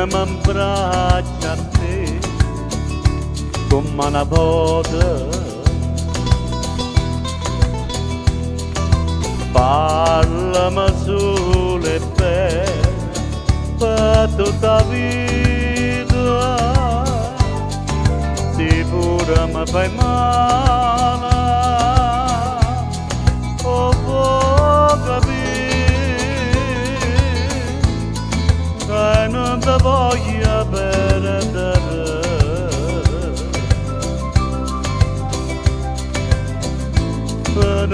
m'abbraccia a te come una volta. Parlami solo e per tutta vita, se pure mi fai male, oh può capire che non ti voglio perdere. Per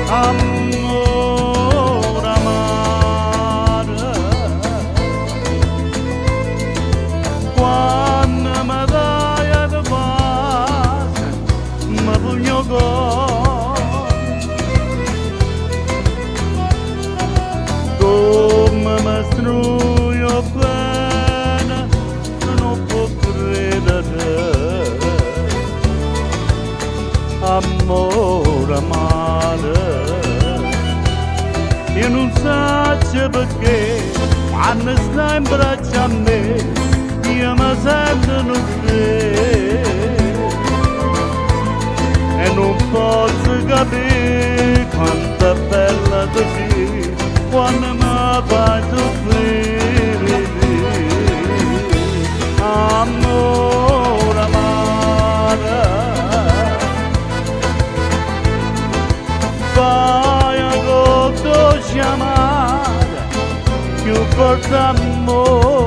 amore amare, quando mi dai ad base mi pugno come mi struio bene, non può credere. Amore amare, io non so perché quando stai in braccio a me io mi sento non e non posso capire quanto è bella tu sei quando mi fai soffrire. Amore amare, vai a chiamare più forte amore.